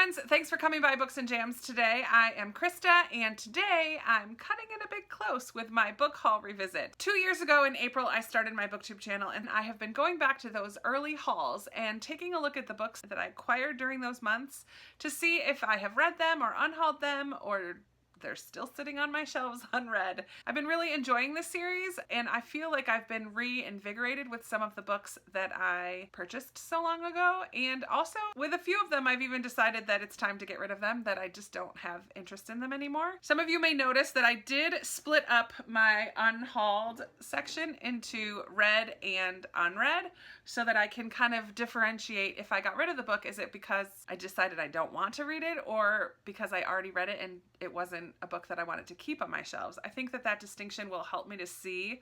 friends, thanks for coming by Books and Jams today. I am Krista, and today I'm cutting it a bit close with my book haul revisit. 2 years ago in April, I started my booktube channel, and I have been going back to those early hauls and taking a look at the books that I acquired during those months to see if I have read them or unhauled them or they're still sitting on my shelves unread. I've been really enjoying this series, and I feel like I've been reinvigorated with some of the books that I purchased so long ago, and also with a few of them I've even decided that it's time to get rid of them, that I just don't have interest in them anymore. Some of you may notice that I did split up my unhauled section into read and unread so that I can kind of differentiate if I got rid of the book, is it because I decided I don't want to read it, or because I already read it and it wasn't a book that I wanted to keep on my shelves. I think that that distinction will help me to see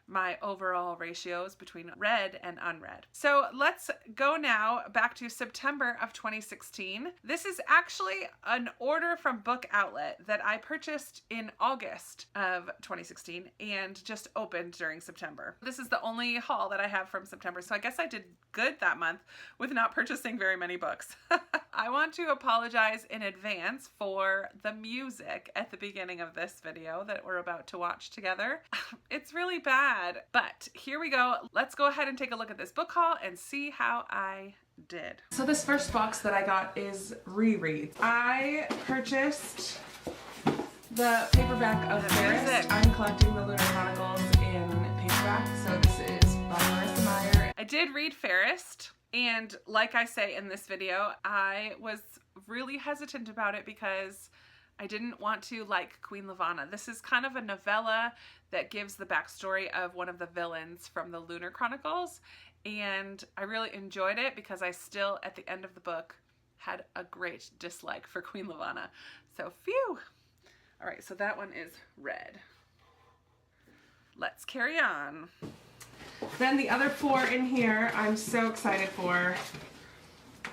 my overall ratios between read and unread. So let's go now back to September of 2016. This is actually an order from Book Outlet that I purchased in August of 2016 and just opened during September. This is the only haul that I have from September, so I guess I did good that month with not purchasing very many books. I want to apologize in advance for the music at the beginning of this video that we're about to watch together. It's really bad, but here we go. Let's go ahead and take a look at this book haul and see how I did. So this first box that I got is rereads. I purchased the paperback of Fairest. I'm collecting the Lunar Chronicles in paperback, so this is by Marissa Meyer. I did read Fairest, and like I say in this video, I was really hesitant about it because I didn't want to like Queen Lavanna. This is kind of a novella that gives the backstory of one of the villains from the Lunar Chronicles, and I really enjoyed it because I still, at the end of the book, had a great dislike for Queen Lavanna. So, phew! Alright, so that one is read. Let's carry on. Then the other four in here I'm so excited for.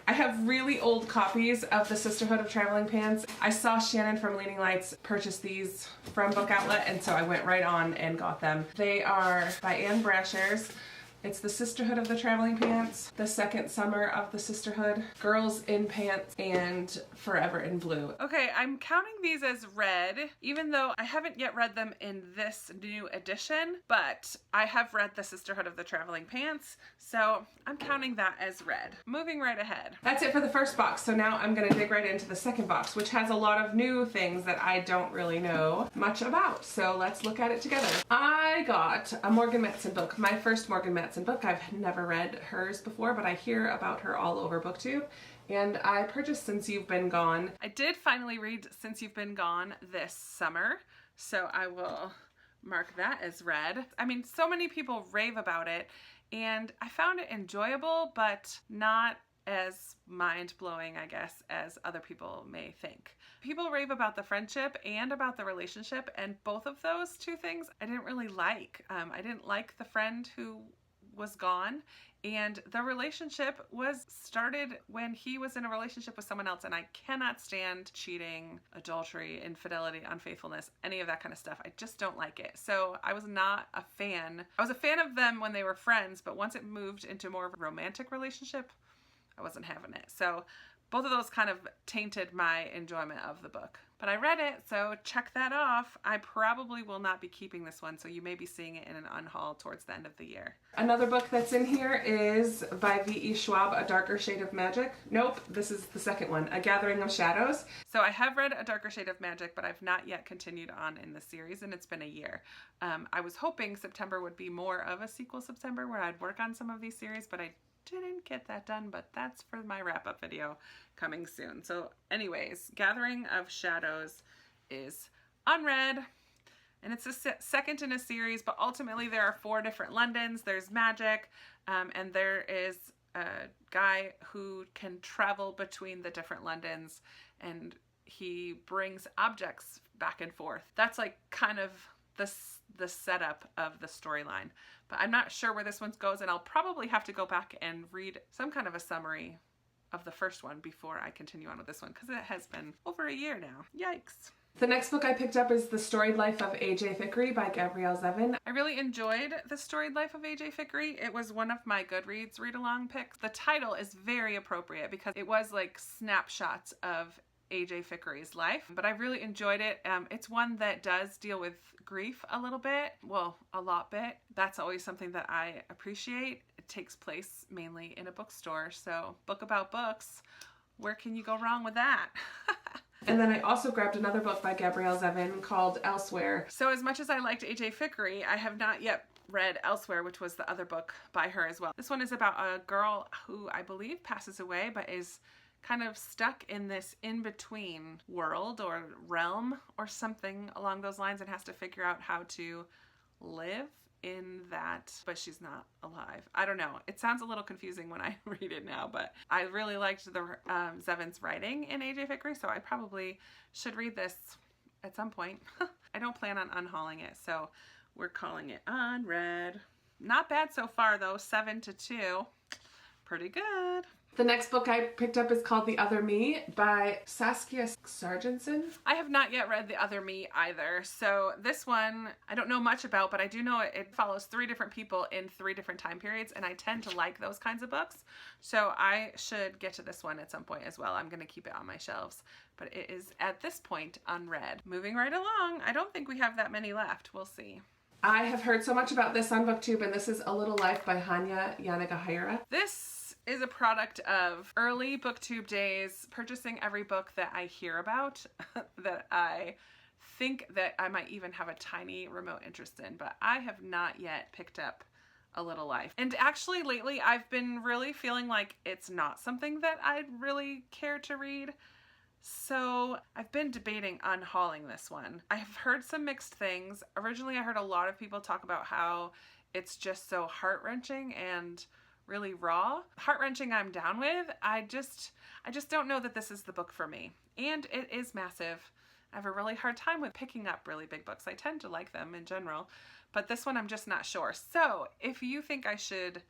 I have really old copies of The Sisterhood of Traveling Pants. I saw Shannon from Leading Lights purchase these from Book Outlet, and so I went right on and got them. They are by Anne Brashares. It's The Sisterhood of the Traveling Pants, The Second Summer of the Sisterhood, Girls in Pants, and Forever in Blue. Okay, I'm counting these as read, even though I haven't yet read them in this new edition, but I have read The Sisterhood of the Traveling Pants, so I'm counting that as read. Moving right ahead. That's it for the first box, so now I'm gonna dig right into the second box, which has a lot of new things that I don't really know much about, so let's look at it together. I got a Morgan Matson book, my first Morgan Matson book. I've never read hers before, but I hear about her all over BookTube, and I purchased Since You've Been Gone. I did finally read Since You've Been Gone this summer, so I will mark that as read. I mean, so many people rave about it, and I found it enjoyable, but not as mind-blowing, I guess, as other people may think. People rave about the friendship and about the relationship, and both of those two things I didn't really like. I didn't like the friend who was gone, and the relationship was started when he was in a relationship with someone else, and I cannot stand cheating, adultery, infidelity, unfaithfulness, any of that kind of stuff. I just don't like it. So I was not a fan. I was a fan of them when they were friends, but once it moved into more of a romantic relationship, I wasn't having it. So both of those kind of tainted my enjoyment of the book. But I read it, so check that off. I probably will not be keeping this one, so you may be seeing it in an unhaul towards the end of the year. Another book that's in here is by V.E. Schwab, A Darker Shade of Magic. Nope, this is the second one, A Gathering of Shadows. So I have read A Darker Shade of Magic, but I've not yet continued on in the series, and it's been a year. I was hoping September would be more of a sequel September where I'd work on some of these series, but I didn't get that done, but that's for my wrap-up video coming soon. So anyways, Gathering of Shadows is unread, and it's a second in a series, but ultimately there are 4 different Londons. There's magic, and there is a guy who can travel between the different Londons, and he brings objects back and forth. That's like kind of the setup of the storyline, but I'm not sure where this one goes, and I'll probably have to go back and read some kind of a summary of the first one before I continue on with this one, because it has been over a year now. Yikes. The next book I picked up is The Storied Life of A.J. Thickery by Gabrielle Zevin. I really enjoyed The Storied Life of A.J. Thickery. It was one of my Goodreads read-along picks. The title is very appropriate because it was like snapshots of A.J. Thickery's life, but I really enjoyed it. It's one that does deal with grief a little bit, well, a lot bit. That's always something that I appreciate. It takes place mainly in a bookstore, so book about books. Where can you go wrong with that? And then I also grabbed another book by Gabrielle Zevin called Elsewhere. So as much as I liked A.J. Thickery, I have not yet read Elsewhere, which was the other book by her as well. This one is about a girl who I believe passes away, but is kind of stuck in this in-between world or realm or something along those lines and has to figure out how to live in that, but she's not alive. I don't know. It sounds a little confusing when I read it now, but I really liked the Zevin's writing in A.J. Thickery, so I probably should read this at some point. I don't plan on unhauling it, so we're calling it unread. Not bad so far though, 7-2. Pretty good. The next book I picked up is called The Other Me by Saskia Sargentson. I have not yet read The Other Me either, so this one I don't know much about, but I do know it follows 3 different people in 3 different time periods, and I tend to like those kinds of books, so I should get to this one at some point as well. I'm going to keep it on my shelves, but it is at this point unread. Moving right along. I don't think we have that many left. We'll see. I have heard so much about this on BookTube, and this is A Little Life by Hanya Yanagihara. This is a product of early BookTube days, purchasing every book that I hear about that I think that I might even have a tiny remote interest in, but I have not yet picked up A Little Life. And actually lately I've been really feeling like it's not something that I'd really care to read. So I've been debating unhauling this one. I have heard some mixed things. Originally I heard a lot of people talk about how it's just so heart-wrenching and really raw. Heart-wrenching I'm down with. I just don't know that this is the book for me. And it is massive. I have a really hard time with picking up really big books. I tend to like them in general, but this one I'm just not sure. So if you think I should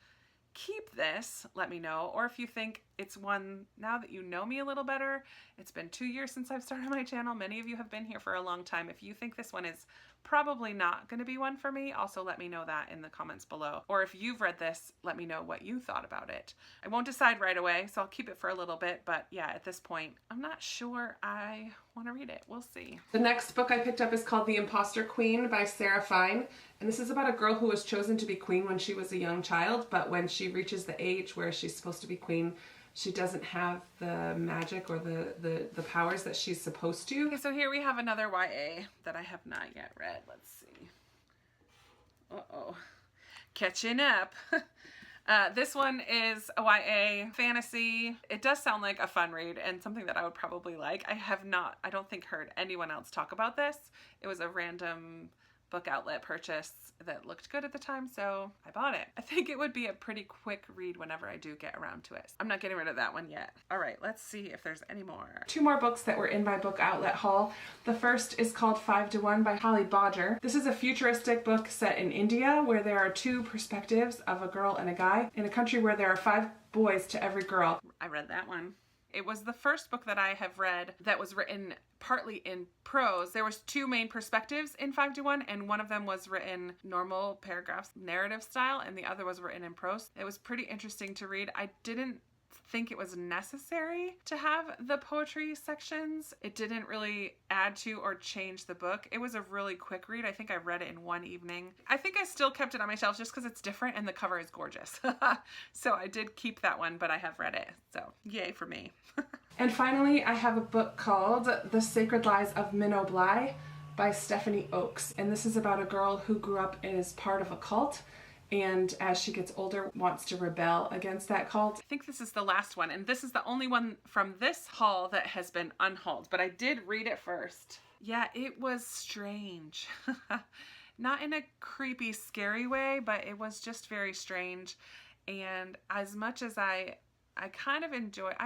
keep this, let me know. Or if you think it's one, now that you know me a little better, it's been 2 years since I've started my channel. Many of you have been here for a long time. If you think this one is probably not going to be one for me, also let me know that in the comments below. Or if you've read this, let me know what you thought about it. I won't decide right away, so I'll keep it for a little bit, but yeah, at this point, I'm not sure I want to read it. We'll see. The next book I picked up is called The Imposter Queen by Sarah Fine, and this is about a girl who was chosen to be queen when she was a young child, but when she reaches the age where she's supposed to be queen, she doesn't have the magic or the powers that she's supposed to. Okay, so here we have another YA that I have not yet read. Let's see. Uh-oh. Catching up. This one is a YA fantasy. It does sound like a fun read and something that I would probably like. I don't think heard anyone else talk about this. It was a random book outlet purchase that looked good at the time, so I bought it. I think it would be a pretty quick read whenever I do get around to it. I'm not getting rid of that one yet. All right, let's see if there's any more. 2 more books that were in my book outlet haul. The first is called 5 to 1 by Holly Bodger. This is a futuristic book set in India where there are 2 perspectives of a girl and a guy in a country where there are 5 boys to every girl. I read that one. It was the first book that I have read that was written partly in prose. There was 2 main perspectives in 5 to 1, and one of them was written normal paragraphs, narrative style, and the other was written in prose. It was pretty interesting to read. I didn't think it was necessary to have the poetry sections. It didn't really add to or change the book. It was a really quick read. I think I read it in one evening. I think I still kept it on my shelf just because it's different and the cover is gorgeous. So I did keep that one, but I have read it. So yay for me. And finally, I have a book called The Sacred Lies of Minnow Bly by Stephanie Oakes. And this is about a girl who grew up as part of a cult, and as she gets older wants to rebel against that cult. I think this is the last one, and this is the only one from this haul that has been unhauled, but I did read it first. Yeah, it was strange. Not in a creepy, scary way, but it was just very strange. And as much as I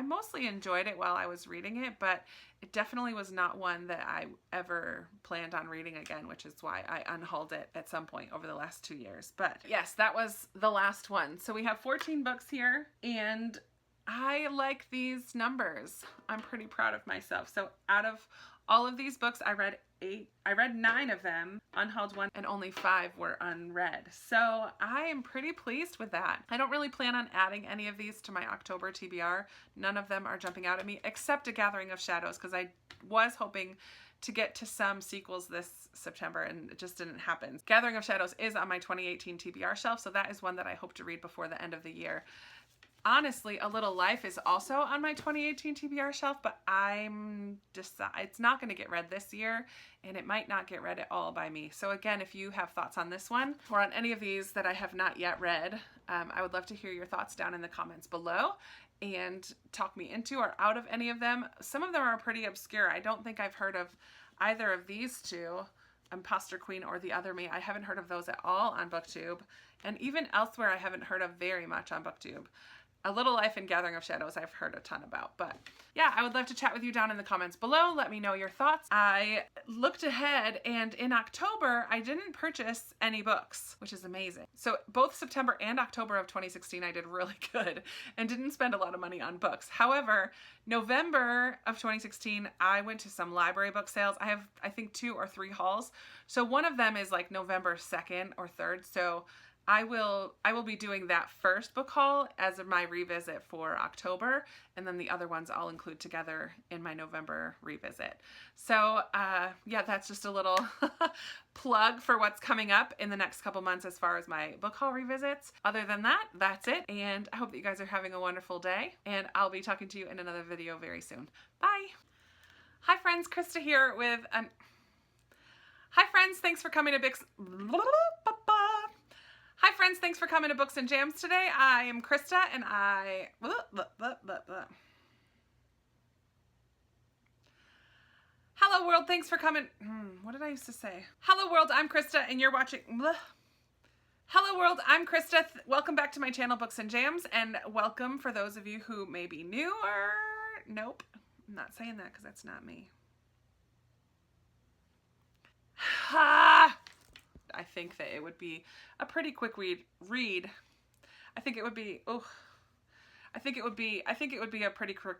mostly enjoyed it while I was reading it, but it definitely was not one that I ever planned on reading again, which is why I unhauled it at some point over the last 2 years. But yes, that was the last one. So we have 14 books here, and I like these numbers. I'm pretty proud of myself. So out of all of these books, I read 9 of them, Unhauled 1, and only 5 were unread. So I am pretty pleased with that. I don't really plan on adding any of these to my October TBR. None of them are jumping out at me, except A Gathering of Shadows, because I was hoping to get to some sequels this September, and it just didn't happen. Gathering of Shadows is on my 2018 TBR shelf, so that is one that I hope to read before the end of the year. Honestly, A Little Life is also on my 2018 TBR shelf, but it's not going to get read this year, and it might not get read at all by me. So again, if you have thoughts on this one or on any of these that I have not yet read, I would love to hear your thoughts down in the comments below and talk me into or out of any of them. Some of them are pretty obscure. I don't think I've heard of either of these two, Imposter Queen or The Other Me. I haven't heard of those at all on BookTube, and even elsewhere I haven't heard of very much on BookTube. A Little Life and Gathering of Shadows I've heard a ton about. But yeah, I would love to chat with you down in the comments below. Let me know your thoughts. I looked ahead, and in October I didn't purchase any books, which is amazing. So both September and October of 2016 I did really good and didn't spend a lot of money on books. However, November of 2016 I went to some library book sales. I have, I think, 2 or 3 hauls. So one of them is like November 2nd or 3rd. So I will be doing that first book haul as my revisit for October, and then the other ones I'll include together in my November revisit. So yeah, that's just a little plug for what's coming up in the next couple months as far as my book haul revisits. Other than that, that's it, and I hope that you guys are having a wonderful day, and I'll be talking to you in another video very soon. Bye! Hi friends, Krista here with Hi friends, thanks for coming to Hi friends, thanks for coming to Books and Jams today. I am Krista, and Hello world, thanks for coming. What did I used to say? Hello world, I'm Krista, and you're watching. Hello world, I'm Krista. Welcome back to my channel, Books and Jams, and welcome for those of you who may be new or nope. I'm not saying that because that's not me. I think that it would be a pretty quick read. I think it would be a pretty quick